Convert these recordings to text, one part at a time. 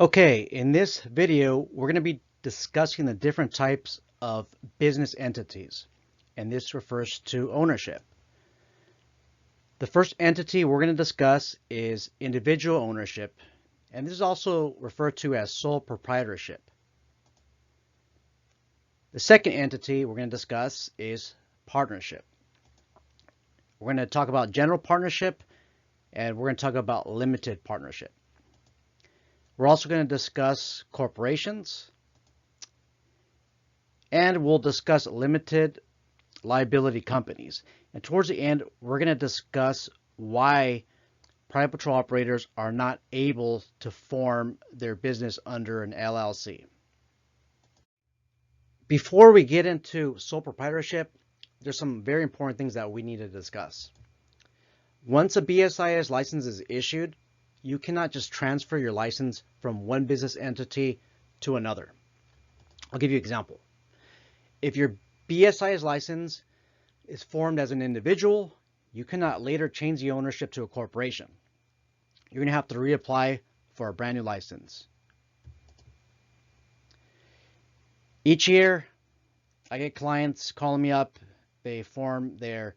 Okay, in this video, we're going to be discussing the different types of business entities, and this refers to ownership. The first entity we're going to discuss is individual ownership, and this is also referred to as sole proprietorship. The second entity we're going to discuss is partnership. We're going to talk about general partnership, and we're going to talk about limited partnership. We're also going to discuss corporations, and we'll discuss limited liability companies. And towards the end, we're going to discuss why private patrol operators are not able to form their business under an LLC. Before we get into sole proprietorship, there's some very important things that we need to discuss. Once a BSIS license is issued, you cannot just transfer your license from one business entity to another. I'll give you an example. If your BSIS license is formed as an individual, you cannot later change the ownership to a corporation. You're going to have to reapply for a brand new license. Each year, I get clients calling me up. They form their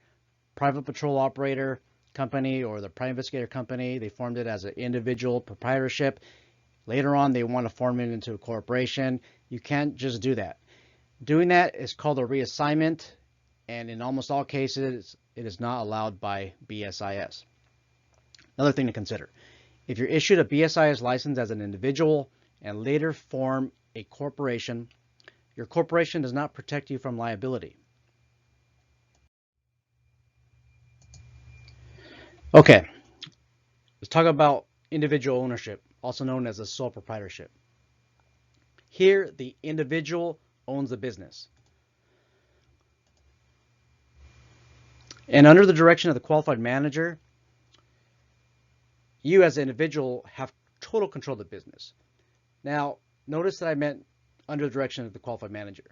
private patrol operator company or the private investigator company. They formed it as an individual proprietorship. Later on, they want to form it into a corporation. You can't just do that. Doing that is called a reassignment, and in almost all cases, it is not allowed by BSIS. Another thing to consider, if you're issued a BSIS license as an individual and later form a corporation, your corporation does not protect you from liability. Okay, let's talk about individual ownership, also known as a sole proprietorship. Here, the individual owns the business. And under the direction of the qualified manager, you as an individual have total control of the business. Now, notice that I meant under the direction of the qualified manager.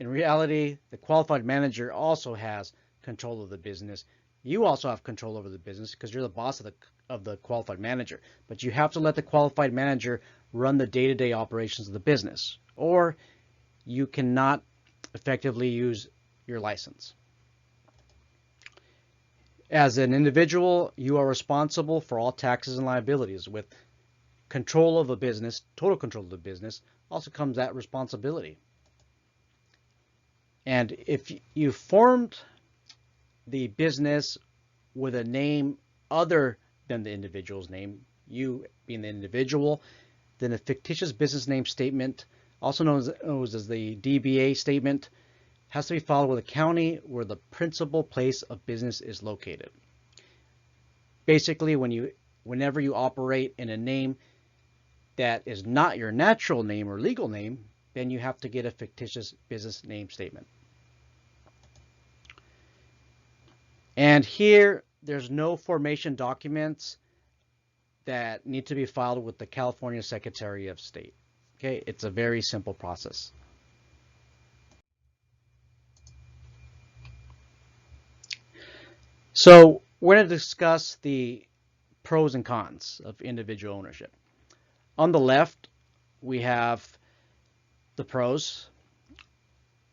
In reality, the qualified manager also has control of the business. You also have control over the business because you're the boss of the qualified manager. But you have to let the qualified manager run the day-to-day operations of the business, or you cannot effectively use your license. As an individual, you are responsible for all taxes and liabilities. With control of a business, total control of the business, also comes that responsibility. And if you formed the business with a name other than the individual's name, you being the individual, then a fictitious business name statement, also known as the DBA statement, has to be filed with the county where the principal place of business is located. Basically, whenever you operate in a name that is not your natural name or legal name, then you have to get a fictitious business name statement. And here, there's no formation documents that need to be filed with the California Secretary of State. Okay, it's a very simple process. So we're going to discuss the pros and cons of individual ownership. On the left, we have the pros,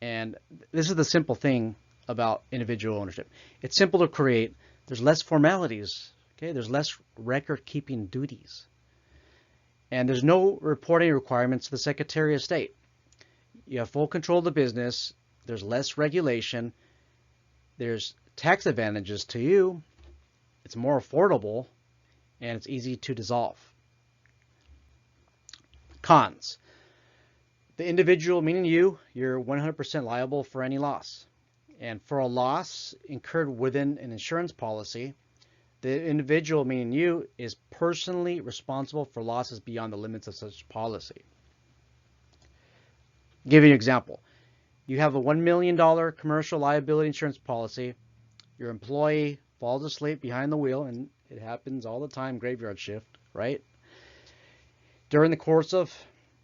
and this is the simple thing about individual ownership. It's simple to create. There's less formalities. Okay, there's less record-keeping duties, and there's no reporting requirements to the Secretary of State. You have full control of the business. There's less regulation. There's tax advantages to you. It's more affordable, and it's easy to dissolve. Cons. The individual, meaning you're 100% liable for any loss. And for a loss incurred within an insurance policy, the individual, meaning you, is personally responsible for losses beyond the limits of such policy. I'll give you an example. You have a $1 million commercial liability insurance policy. Your employee falls asleep behind the wheel, and it happens all the time, graveyard shift, right? During the course of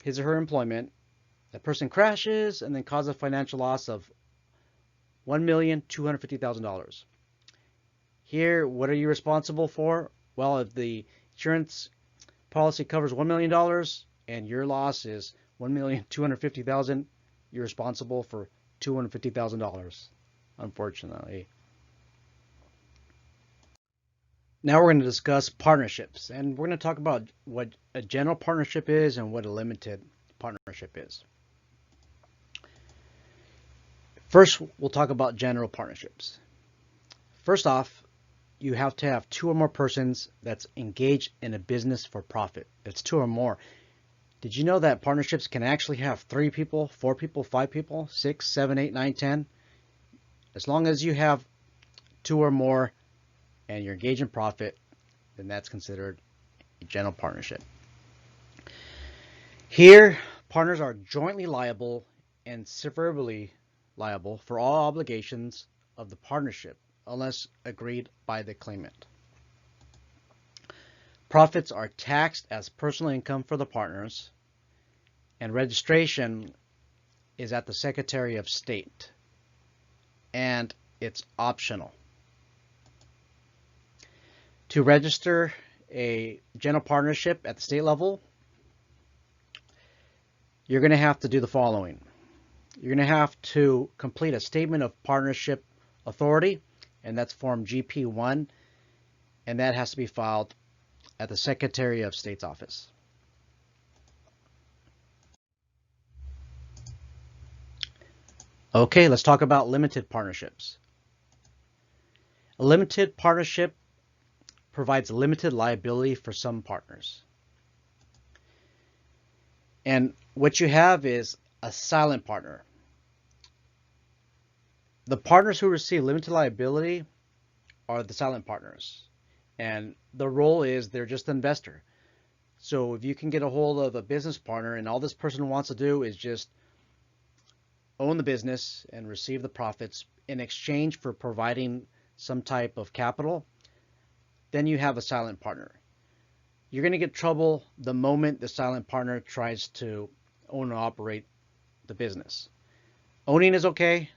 his or her employment, that person crashes and then causes a financial loss of $1,250,000. Here, what are you responsible for? Well, if the insurance policy covers $1 million and your loss is $1,250,000, you're responsible for $250,000, unfortunately. Now we're going to discuss partnerships, and we're going to talk about what a general partnership is and what a limited partnership is. First, we'll talk about general partnerships. First off, you have to have 2 or more persons that's engaged in a business for profit. It's 2 or more. Did you know that partnerships can actually have 3 people, 4 people, 5 people, 6, 7, 8, 9, 10? As long as you have 2 or more and you're engaged in profit, then that's considered a general partnership. Here, partners are jointly liable and severally liable for all obligations of the partnership, unless agreed by the claimant. Profits are taxed as personal income for the partners, and registration is at the Secretary of State, and it's optional. To register a general partnership at the state level, you're going to have to do the following. You're going to have to complete a statement of partnership authority, and that's Form GP1, and that has to be filed at the Secretary of State's office. Okay, let's talk about limited partnerships. A limited partnership provides limited liability for some partners. And what you have is a silent partner. The partners who receive limited liability are the silent partners. And the role is they're just an investor. So if you can get a hold of a business partner and all this person wants to do is just own the business and receive the profits in exchange for providing some type of capital, then you have a silent partner. You're going to get trouble the moment the silent partner tries to own and operate the business. Owning is okay,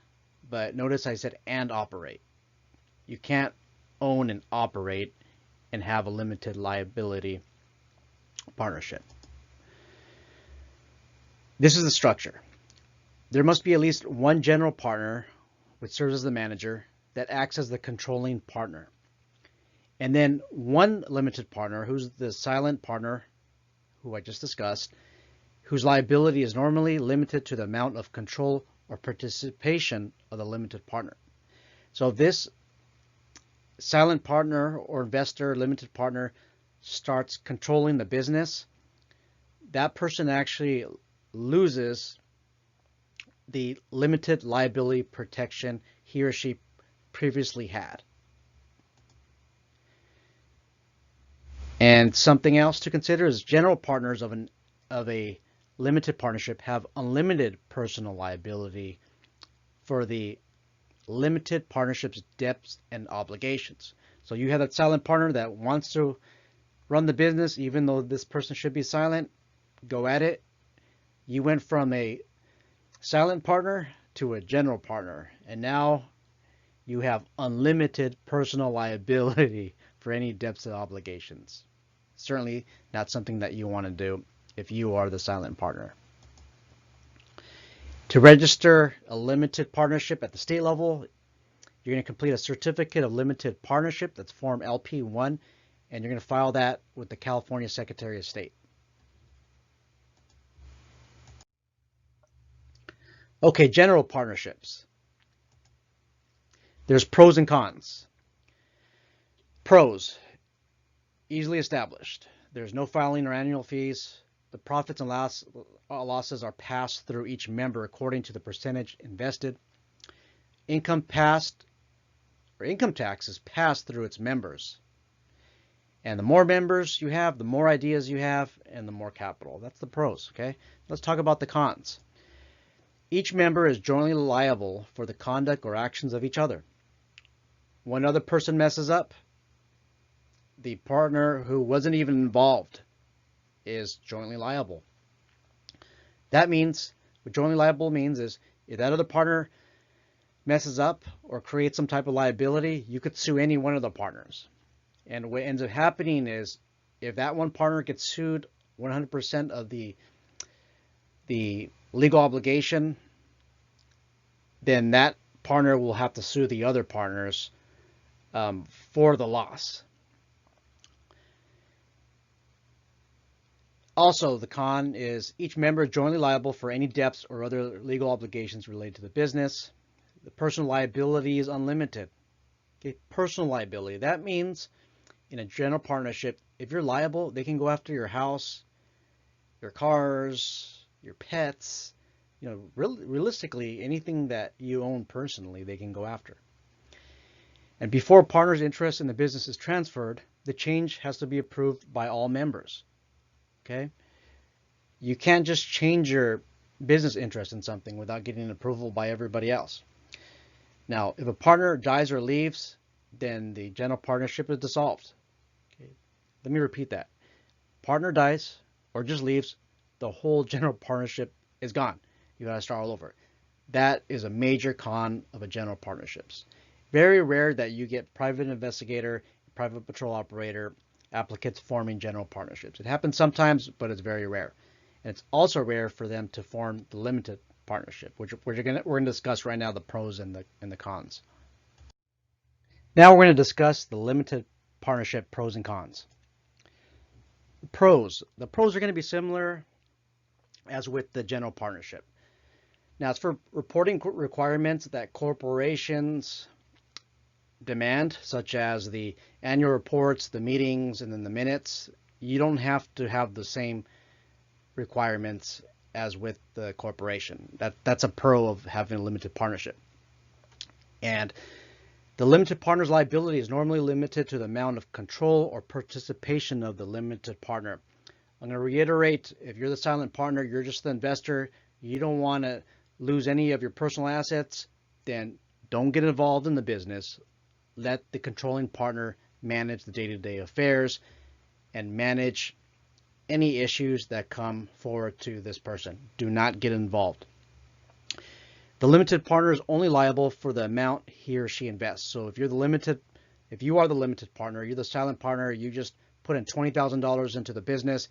but notice I said and operate. You can't own and operate and have a limited liability partnership. This is the structure. There must be at least one general partner, which serves as the manager, that acts as the controlling partner. And then one limited partner, who's the silent partner, who I just discussed, whose liability is normally limited to the amount of control or participation of the limited partner. So if this silent partner or investor, limited partner, starts controlling the business, that person actually loses the limited liability protection he or she previously had. And something else to consider is general partners of a limited partnership have unlimited personal liability for the limited partnership's debts and obligations. So you have that silent partner that wants to run the business, even though this person should be silent, go at it. You went from a silent partner to a general partner, and now you have unlimited personal liability for any debts and obligations. Certainly not something that you want to do if you are the silent partner. To register a limited partnership at the state level, you're going to complete a certificate of limited partnership, that's Form LP1, and you're going to file that with the California Secretary of State. Okay, general partnerships. There's pros and cons. Pros, easily established. There's no filing or annual fees. The profits and losses are passed through each member according to the percentage invested. Income tax is passed through its members. And the more members you have, the more ideas you have, and the more capital. That's the pros, okay? Let's talk about the cons. Each member is jointly liable for the conduct or actions of each other. One other person messes up, the partner who wasn't even involved is jointly liable. That means, what jointly liable means is, if that other partner messes up or creates some type of liability, you could sue any one of the partners. And what ends up happening is if that one partner gets sued, 100% of the legal obligation, then that partner will have to sue the other partners for the loss. Also, the con is each member is jointly liable for any debts or other legal obligations related to the business. The personal liability is unlimited. Okay, personal liability. That means in a general partnership, if you're liable, they can go after your house, your cars, your pets, realistically, anything that you own personally, they can go after. And before a partner's interest in the business is transferred, the change has to be approved by all members. Okay? You can't just change your business interest in something without getting approval by everybody else. Now, if a partner dies or leaves, then the general partnership is dissolved. Okay? Let me repeat that. Partner dies or just leaves, the whole general partnership is gone. You got to start all over. That is a major con of a general partnerships. Very rare that you get private investigator, private patrol operator, applicants forming general partnerships. It happens sometimes, but it's very rare. And it's also rare for them to form the limited partnership, which we're going to discuss right now, the pros and the cons. Now we're going to discuss the limited partnership pros and cons. The pros are going to be similar as with the general partnership. Now, it's for reporting requirements that corporations demand, such as the annual reports, the meetings, and then the minutes. You don't have to have the same requirements as with the corporation. That's a pro of having a limited partnership. And the limited partner's liability is normally limited to the amount of control or participation of the limited partner. I'm going to reiterate, if you're the silent partner, you're just the investor, you don't want to lose any of your personal assets, then don't get involved in the business. Let the controlling partner manage the day-to-day affairs and manage any issues that come forward to this person. Do not get involved. The limited partner is only liable for the amount he or she invests. So if you are the limited partner, you're the silent partner, you just put in $20,000 into the business,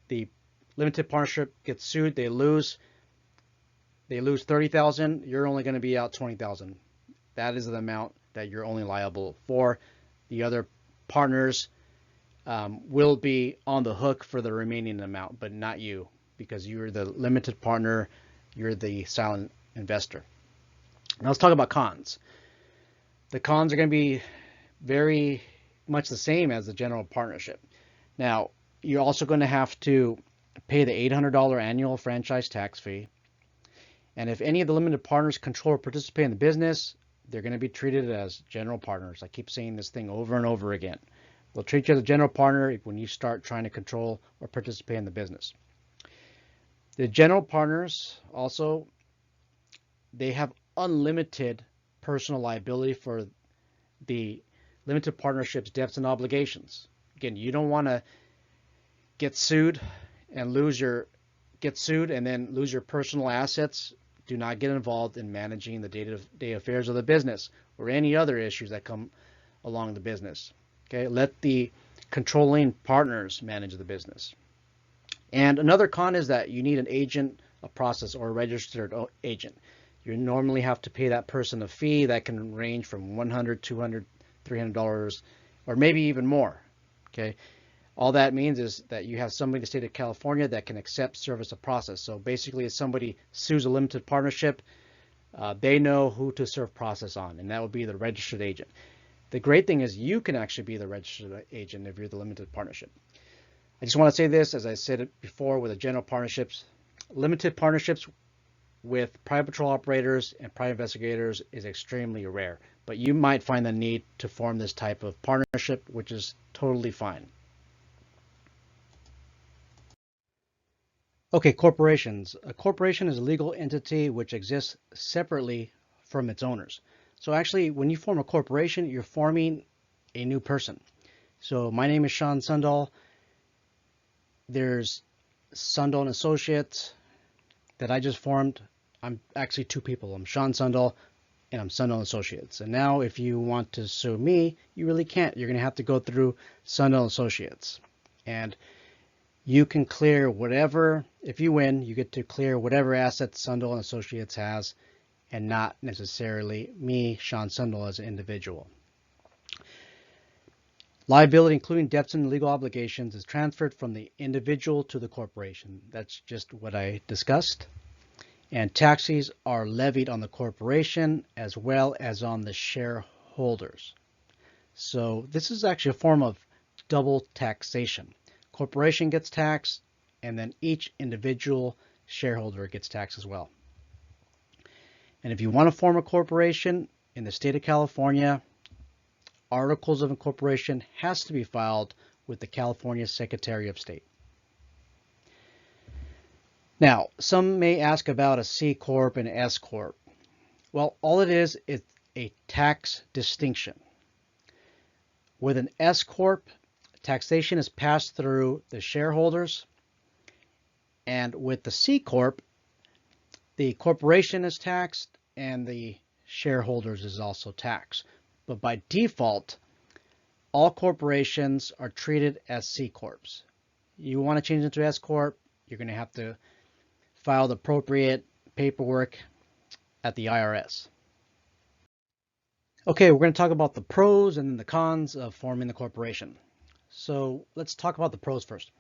the limited partnership gets sued, they lose $30,000, you're only going to be out $20,000. That is the amount that you're only liable for. The other partners will be on the hook for the remaining amount, but not you, because you're the limited partner, you're the silent investor. Now let's talk about cons. The cons are going to be very much the same as the general partnership. Now, you're also going to have to pay the $800 annual franchise tax fee. And if any of the limited partners control or participate in the business, they're going to be treated as general partners. I keep saying this thing over and over again. They'll treat you as a general partner when you start trying to control or participate in the business. The general partners also, they have unlimited personal liability for the limited partnership's debts and obligations. Again, you don't want to get sued and then lose your personal assets. Do not get involved in managing the day-to-day affairs of the business or any other issues that come along the business. Okay, let the controlling partners manage the business. And another con is that you need an agent, a process, or a registered agent. You normally have to pay that person a fee that can range from $100, $200, $300, or maybe even more. Okay, all that means is that you have somebody in the state of California that can accept service of process. So basically, if somebody sues a limited partnership, they know who to serve process on, and that would be the registered agent. The great thing is you can actually be the registered agent if you're the limited partnership. I just want to say this, as I said it before with the general partnerships, limited partnerships with private patrol operators and private investigators is extremely rare, but you might find the need to form this type of partnership, which is totally fine. Okay, corporations. A corporation is a legal entity which exists separately from its owners. So actually, when you form a corporation, you're forming a new person. So my name is Sean Sundahl. There's Sundahl and Associates that I just formed. I'm actually two people. I'm Sean Sundahl and I'm Sundahl and Associates. And now if you want to sue me, you really can't. You're going to have to go through Sundahl and Associates. And you can clear whatever, if you win, you get to clear whatever assets Sundell and Associates has, and not necessarily me, Sean Sundell, as an individual. Liability, including debts and legal obligations, is transferred from the individual to the corporation. That's just what I discussed. And taxes are levied on the corporation as well as on the shareholders. So this is actually a form of double taxation. Corporation gets taxed, and then each individual shareholder gets taxed as well. And if you want to form a corporation in the state of California, articles of incorporation has to be filed with the California Secretary of State. Now, some may ask about a C Corp and S Corp. Well, all it is a tax distinction. With an S Corp, taxation is passed through the shareholders, and with the C Corp, the corporation is taxed and the shareholders is also taxed. But by default, all corporations are treated as C Corps. You want to change it to S Corp, you're going to have to file the appropriate paperwork at the IRS. Okay, we're going to talk about the pros and then the cons of forming the corporation. So let's talk about the pros first.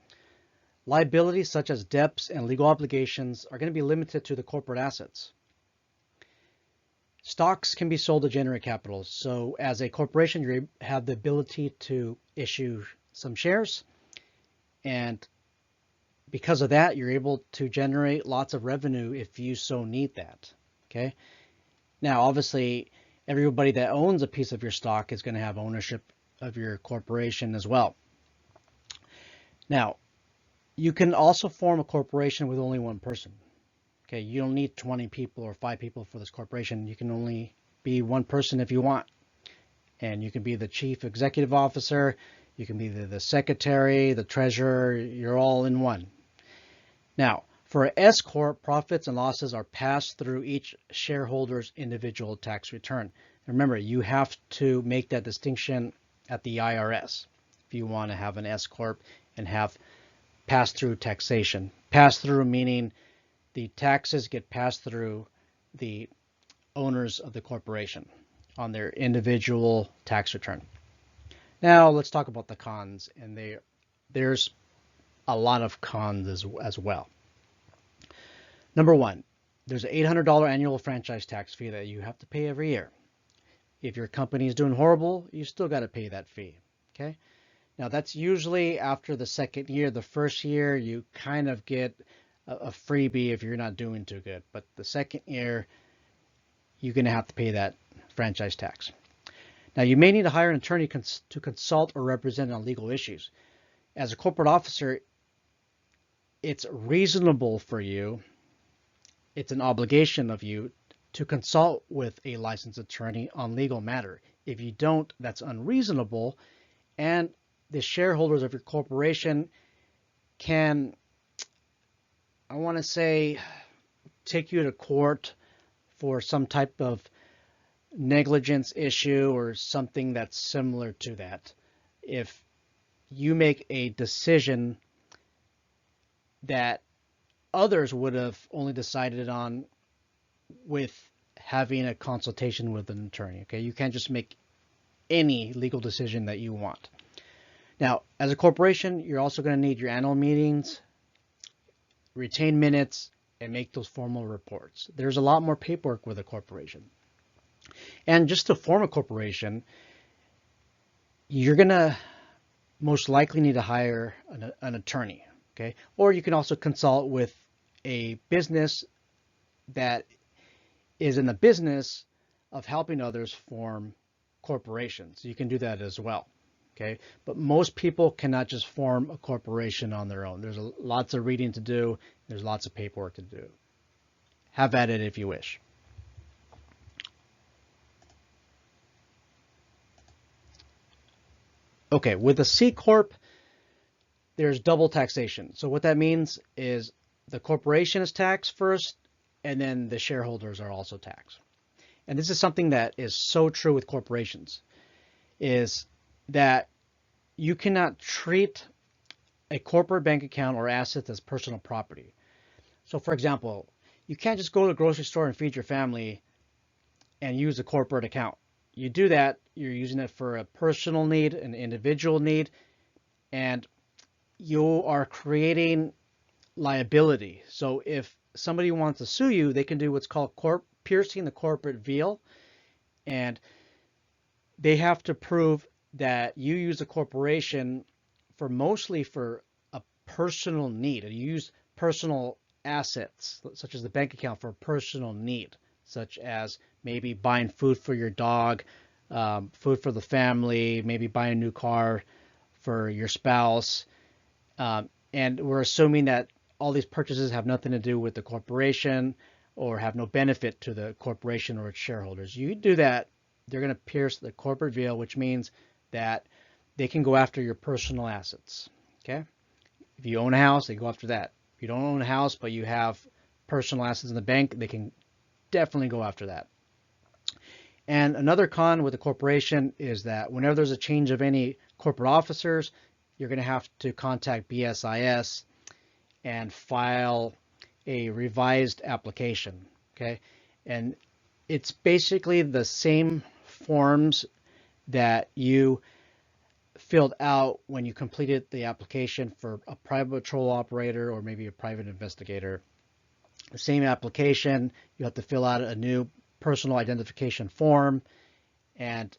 Liabilities such as debts and legal obligations are going to be limited to the corporate assets. Stocks can be sold to generate capital. So as a corporation, you have the ability to issue some shares. And because of that, you're able to generate lots of revenue if you so need that. Okay. Now, obviously, everybody that owns a piece of your stock is going to have ownership of your corporation as well. Now, you can also form a corporation with only one person. Okay, you don't need 20 people or 5 people for this corporation. You can only be one person if you want. And you can be the chief executive officer, you can be the secretary, the treasurer, you're all in one. Now, for an S Corp, profits and losses are passed through each shareholder's individual tax return. Remember, you have to make that distinction at the IRS if you want to have an S Corp and have pass-through taxation. Pass-through meaning the taxes get passed through the owners of the corporation on their individual tax return. Now let's talk about the cons, and there's a lot of cons as well. Number one, there's an $800 annual franchise tax fee that you have to pay every year. If your company is doing horrible, you still got to pay that fee. Okay. Now that's usually after the second year. The first year you kind of get a freebie if you're not doing too good, but the second year you're going to have to pay that franchise tax. Now you may need to hire an attorney to consult or represent on legal issues. As a corporate officer, it's reasonable for you, it's an obligation of you to consult with a licensed attorney on legal matter. If you don't, that's unreasonable, and the shareholders of your corporation can, I want to say, take you to court for some type of negligence issue or something that's similar to that. If you make a decision that others would have only decided on with having a consultation with an attorney, okay? You can't just make any legal decision that you want. Now, as a corporation, you're also going to need your annual meetings, retain minutes, and make those formal reports. There's a lot more paperwork with a corporation. And just to form a corporation, you're going to most likely need to hire an attorney, okay? Or you can also consult with a business that is in the business of helping others form corporations. You can do that as well. Okay, but most people cannot just form a corporation on their own. There's lots of reading to do. There's lots of paperwork to do. Have at it if you wish. Okay, with a C Corp, there's double taxation. So what that means is the corporation is taxed first, and then the shareholders are also taxed. And this is something that is so true with corporations, is that you cannot treat a corporate bank account or assets as personal property. So for example, you can't just go to the grocery store and feed your family and use a corporate account. You do that, you're using it for a personal need, an individual need, and you are creating liability. So if somebody wants to sue you, they can do what's called piercing the corporate veil, and they have to prove that you use a corporation mostly for a personal need, and you use personal assets such as the bank account for a personal need, such as maybe buying food for your dog, food for the family, maybe buying a new car for your spouse, and we're assuming that all these purchases have nothing to do with the corporation or have no benefit to the corporation or its shareholders. You do that, they're going to pierce the corporate veil, which means that they can go after your personal assets. Okay? If you own a house, they go after that. If you don't own a house, but you have personal assets in the bank, they can definitely go after that. And another con with a corporation is that whenever there's a change of any corporate officers, you're going to have to contact BSIS and file a revised application. Okay? And it's basically the same forms that you filled out when you completed the application for a private patrol operator or maybe a private investigator. The same application, you have to fill out a new personal identification form and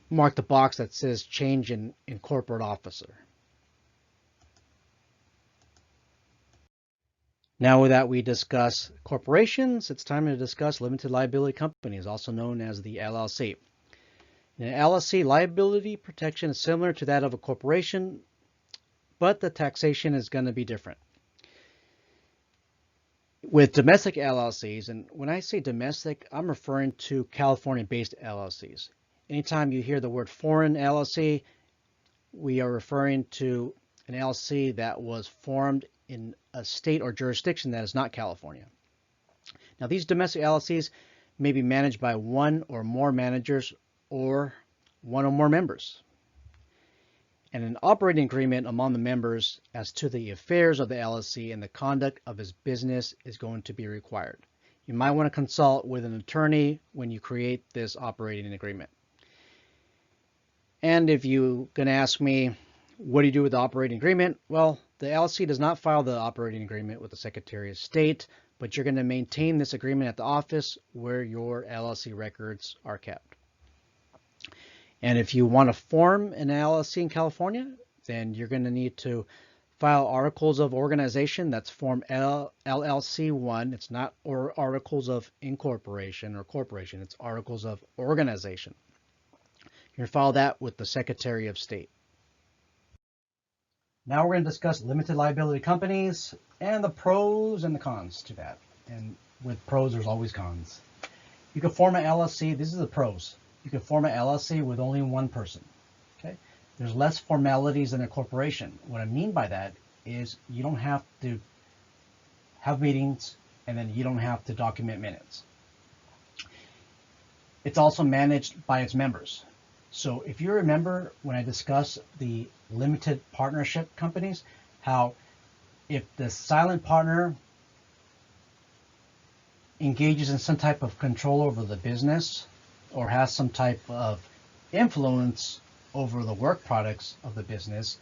mark the box that says change in corporate officer. Now that we discuss corporations, it's time to discuss limited liability companies, also known as the LLC. In an LLC, liability protection is similar to that of a corporation, but the taxation is going to be different. With domestic LLCs, and when I say domestic, I'm referring to California-based LLCs. Anytime you hear the word foreign LLC, we are referring to an LLC that was formed in a state or jurisdiction that is not California. Now, these domestic LLCs may be managed by one or more managers or one or more members. And an operating agreement among the members as to the affairs of the LLC and the conduct of his business is going to be required. You might want to consult with an attorney when you create this operating agreement. And if you're going to ask me, what do you do with the operating agreement? Well, the LLC does not file the operating agreement with the Secretary of State, but you're going to maintain this agreement at the office where your LLC records are kept. And if you want to form an LLC in California, then you're going to need to file articles of organization. That's Form LLC-1. It's not articles of incorporation or corporation. It's articles of organization. You're going to file that with the Secretary of State. Now we're going to discuss limited liability companies and the pros and the cons to that. And with pros, there's always cons. You can form an LLC. This is the pros. You can form an LLC with only one person. Okay? There's less formalities than a corporation. What I mean by that is you don't have to have meetings and then you don't have to document minutes. It's also managed by its members. So if you remember when I discussed the limited partnership companies, how if the silent partner engages in some type of control over the business or has some type of influence over the work products of the business,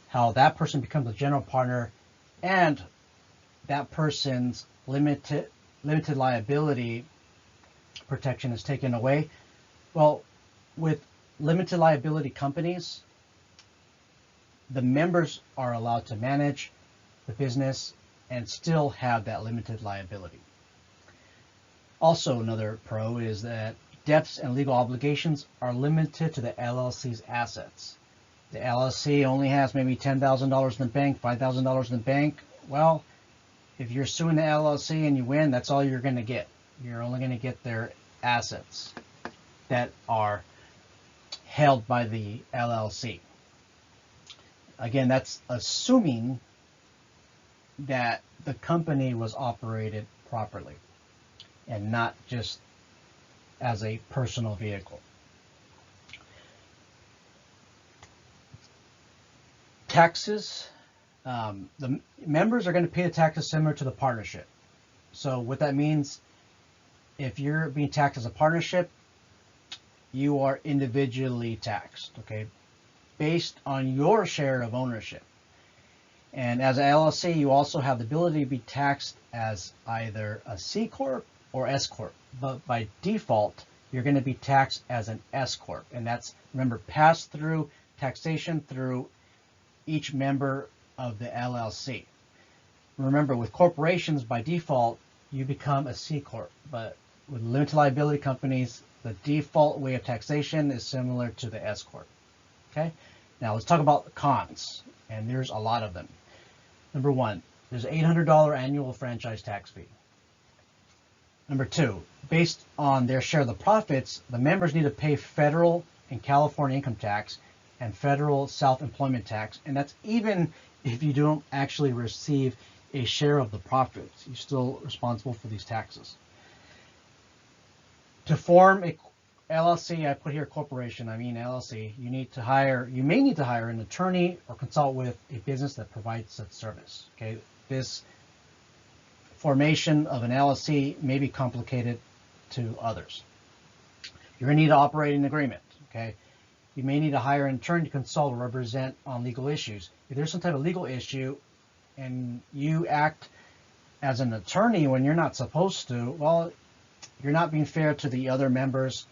how that person becomes a general partner and that person's limited liability protection is taken away. Well, with limited liability companies, the members are allowed to manage the business and still have that limited liability. Also, another pro is that debts and legal obligations are limited to the LLC's assets. The LLC only has maybe $10,000 in the bank, $5,000 in the bank. Well, if you're suing the LLC and you win, that's all you're going to get. You're only going to get their assets that are held by the LLC. Again, that's assuming that the company was operated properly and not just as a personal vehicle. taxes, the members are going to pay the taxes similar to the partnership. So what that means, if you're being taxed as a partnership, you are individually taxed, okay, based on your share of ownership. And as an LLC, you also have the ability to be taxed as either a C Corp or S Corp. But by default, you're going to be taxed as an S Corp. And that's, remember, pass-through taxation through each member of the LLC. Remember, with corporations, by default, you become a C Corp. But with limited liability companies, the default way of taxation is similar to the S Corp. Okay? Now let's talk about the cons, and there's a lot of them. Number one, there's an $800 annual franchise tax fee. Number two, based on their share of the profits, the members need to pay federal and California income tax and federal self-employment tax, and that's even if you don't actually receive a share of the profits. You're still responsible for these taxes. To form a LLC, I put here corporation, I mean LLC, you may need to hire an attorney or consult with a business that provides such service. Okay, this formation of an LLC may be complicated to others. You're going to need to operate an agreement. Okay, you may need to hire an attorney to consult or represent on legal issues. If there's some type of legal issue and you act as an attorney when you're not supposed to, well, you're not being fair to the other members,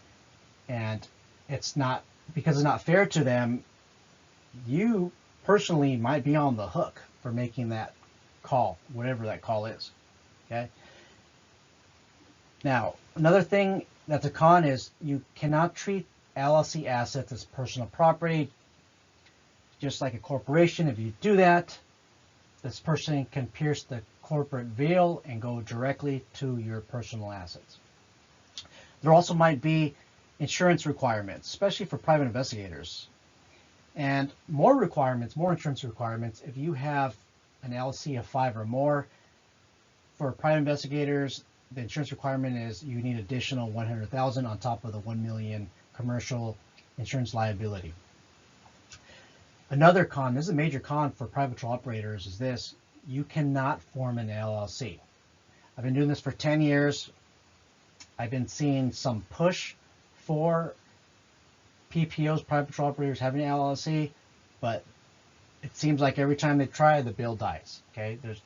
and it's not, because it's not fair to them, you personally might be on the hook for making that call, whatever that call is. Okay. Now, another thing that's a con is you cannot treat LLC assets as personal property, just like a corporation. If you do that, this person can pierce the corporate veil and go directly to your personal assets. There also might be insurance requirements, especially for private investigators, and more requirements, more insurance requirements if you have an LLC of 5 or more. For private investigators, the insurance requirement is you need additional $100,000 on top of the $1 million commercial insurance liability. Another con, this is a major con for private patrol operators, is this: you cannot form an LLC. I've been doing this for 10 years. I've been seeing some push for PPOs, private patrol operators, having an LLC, but it seems like every time they try, the bill dies. Okay, there's,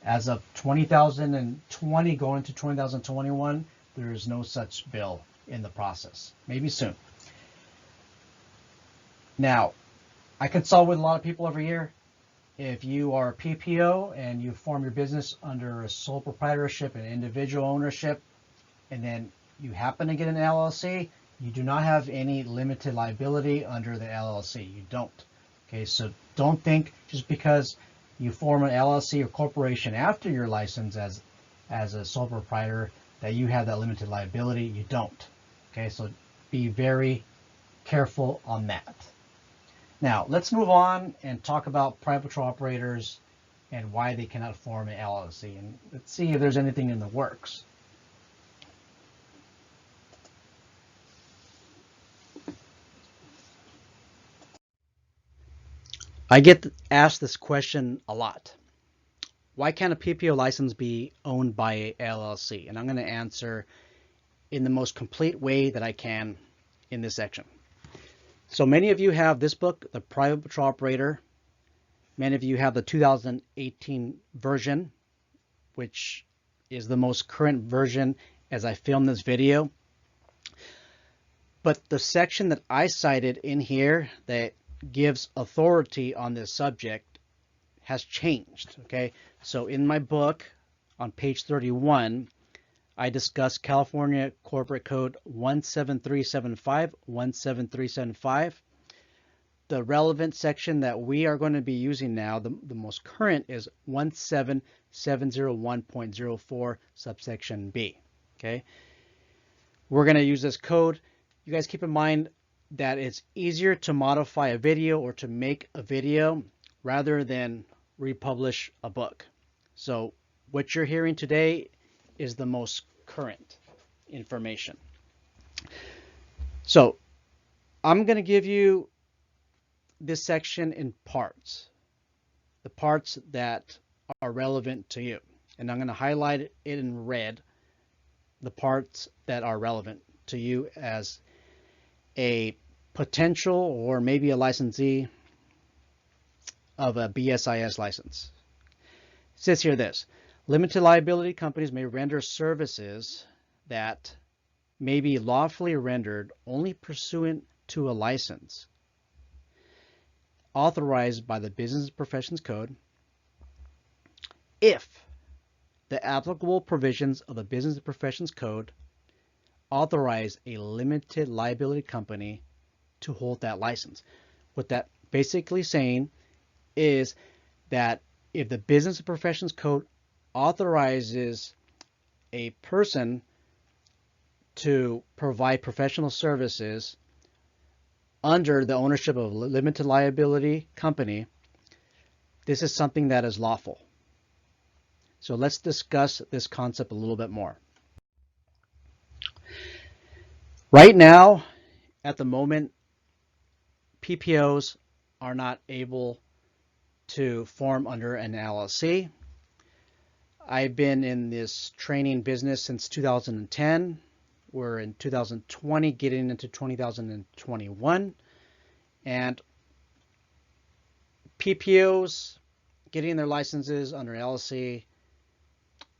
as of 2020 going to 2021, there is no such bill in the process. Maybe soon. Now, I consult with a lot of people every year. If you are a PPO and you form your business under a sole proprietorship and individual ownership, and then you happen to get an LLC, you do not have any limited liability under the LLC. You don't. Okay, so don't think just because you form an LLC or corporation after your license as a sole proprietor that you have that limited liability. You don't. Okay, so be very careful on that. Now, let's move on and talk about private patrol operators and why they cannot form an LLC. And let's see if there's anything in the works. I get asked this question a lot. Why can't a PPO license be owned by a LLC? And I'm going to answer in the most complete way that I can in this section. So many of you have this book, The Private Patrol Operator. Many of you have the 2018 version, which is the most current version as I film this video. But the section that I cited in here that gives authority on this subject has changed. Okay, so in my book on page 31, I discuss California Corporate Code 17375, 17375. The relevant section that we are going to be using now, the most current, is 17701.04 subsection B. Okay, we're going to use this code. You guys keep in mind that it's easier to modify a video or to make a video rather than republish a book. So what you're hearing today is the most current information. So I'm going to give you this section in parts, the parts that are relevant to you. And I'm going to highlight it in red, the parts that are relevant to you as a potential or maybe a licensee of a BSIS license. It says here this: limited liability companies may render services that may be lawfully rendered only pursuant to a license authorized by the Business Professions Code if the applicable provisions of the Business Professions Code authorize a limited liability company to hold that license. What that basically saying is that if the Business Professions Code authorizes a person to provide professional services under the ownership of a limited liability company, this is something that is lawful. So let's discuss this concept a little bit more. Right now, at the moment, PPOs are not able to form under an LLC. I've been in this training business since 2010. We're in 2020, getting into 2021. And PPOs getting their licenses under LLC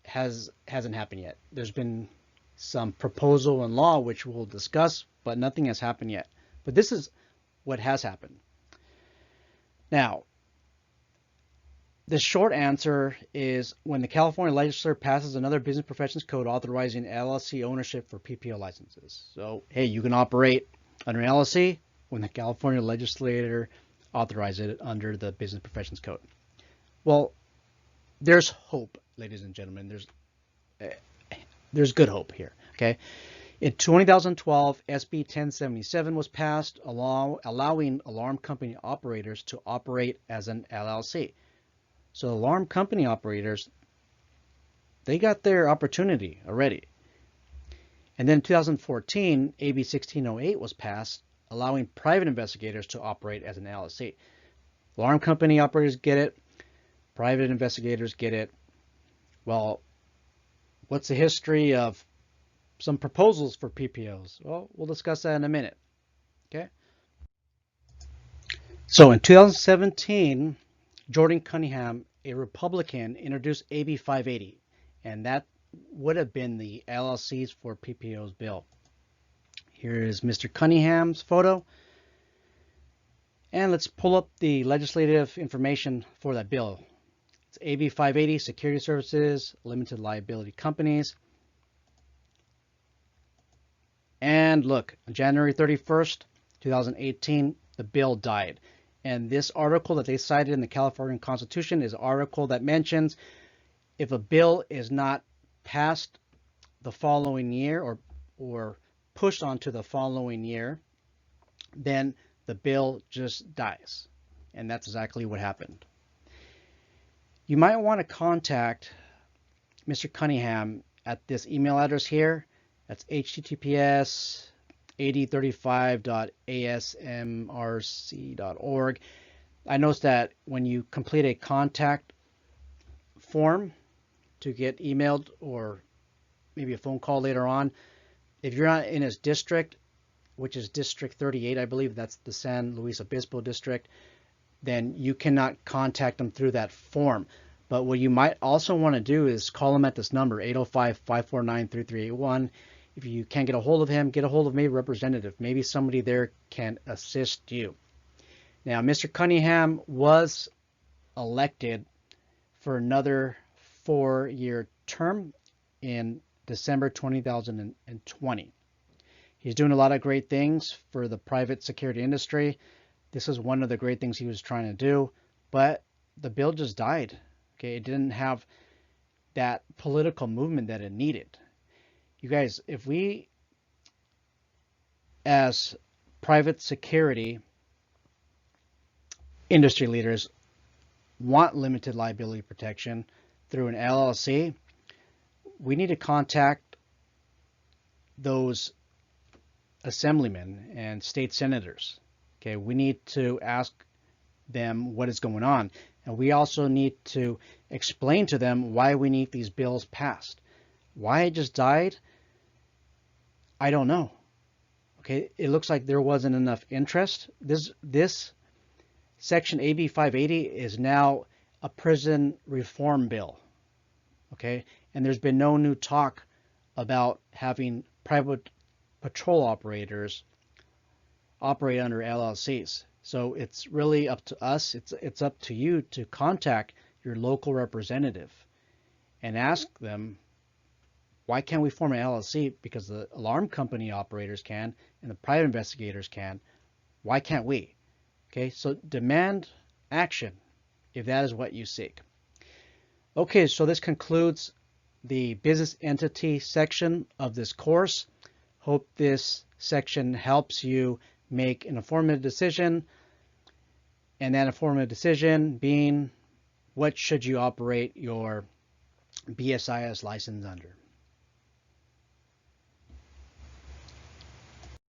hasn't happened yet. There's been some proposal in law, which we'll discuss, but nothing has happened yet. But this is what has happened. Now, the short answer is when the California legislature passes another Business Professions Code authorizing LLC ownership for PPO licenses. So, hey, you can operate under an LLC when the California legislature authorizes it under the Business Professions Code. Well, there's hope, ladies and gentlemen. There's good hope here, okay? In 2012, SB 1077 was passed, allowing alarm company operators to operate as an LLC. So alarm company operators, they got their opportunity already. And then in 2014, AB 1608 was passed, allowing private investigators to operate as an LLC. Alarm company operators get it. Private investigators get it. Well, what's the history of some proposals for PPOs? Well, we'll discuss that in a minute. Okay. So in 2017, Jordan Cunningham, a Republican, introduced AB 580, and that would have been the LLCs for PPOs bill. Here is Mr. Cunningham's photo. And let's pull up the legislative information for that bill. It's AB 580, Security Services, Limited Liability Companies. And look, on January 31st, 2018, the bill died. And this article that they cited in the California Constitution is an article that mentions if a bill is not passed the following year or pushed onto the following year, then the bill just dies. And that's exactly what happened. You might want to contact Mr. Cunningham at this email address here. That's https://8035.asmrc.org. I noticed that when you complete a contact form to get emailed or maybe a phone call later on, if you're not in his district, which is District 38, I believe that's the San Luis Obispo district, then you cannot contact them through that form. But what you might also want to do is call them at this number, 805-549-3381. If you can't get a hold of him, get a hold of maybe a representative. Maybe somebody there can assist you. Now, Mr. Cunningham was elected for another 4-year term in December 2020. He's doing a lot of great things for the private security industry. This is one of the great things he was trying to do, but the bill just died. Okay, it didn't have that political movement that it needed. You guys, if we, as private security industry leaders, want limited liability protection through an LLC, we need to contact those assemblymen and state senators. Okay, we need to ask them what is going on. And we also need to explain to them why we need these bills passed. Why it just died, I don't know. Okay, it looks like there wasn't enough interest. This Section AB 580 is now a prison reform bill. Okay, and there's been no new talk about having private patrol operators operate under LLCs. So it's really up to us. It's up to you to contact your local representative and ask them, why can't we form an LLC? Because the alarm company operators can and the private investigators can. Why can't we? Okay, so demand action if that is what you seek. Okay, so this concludes the business entity section of this course. Hope this section helps you make an informative decision, and that informative decision being, what should you operate your BSIS license under?